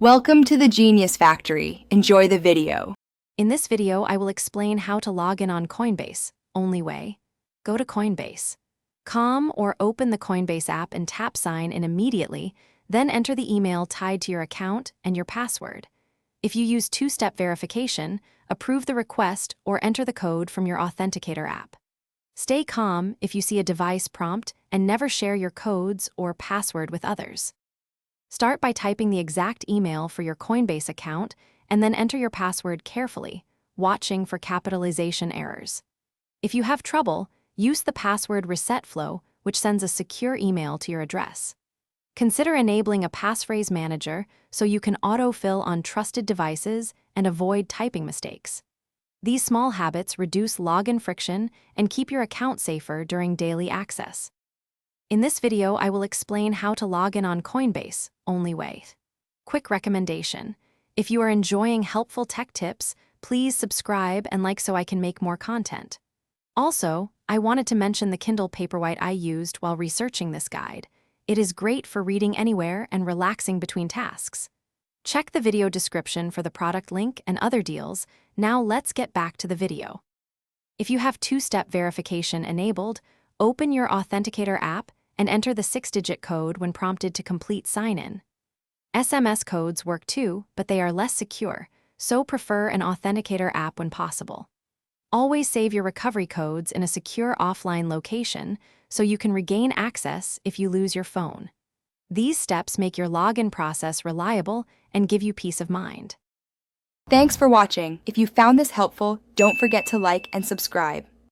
Welcome to the Genius Factory. Enjoy the video. In this video, I will explain how to log in on Coinbase. Only way. Go to Coinbase.com or open the Coinbase app and tap sign in immediately, then enter the email tied to your account and your password. If you use two-step verification, approve the request or enter the code from your authenticator app. Stay calm if you see a device prompt and never share your codes or password with others. Start by typing the exact email for your Coinbase account and then enter your password carefully, watching for capitalization errors. If you have trouble, use the password reset flow, which sends a secure email to your address. Consider enabling a passphrase manager so you can autofill on trusted devices and avoid typing mistakes. These small habits reduce login friction and keep your account safer during daily access. In this video, I will explain how to log in on Coinbase. Only way. Quick recommendation. If you are enjoying helpful tech tips, please subscribe and like so I can make more content. Also, I wanted to mention the Kindle Paperwhite I used while researching this guide. It is great for reading anywhere and relaxing between tasks. Check the video description for the product link and other deals. Now let's get back to the video. If you have two-step verification enabled, open your authenticator app and enter the 6-digit code when prompted to complete sign-in. SMS codes work too, but they are less secure, so prefer an authenticator app when possible. Always save your recovery codes in a secure offline location so you can regain access if you lose your phone. These steps make your login process reliable and give you peace of mind. Thanks for watching. If you found this helpful, don't forget to like and subscribe.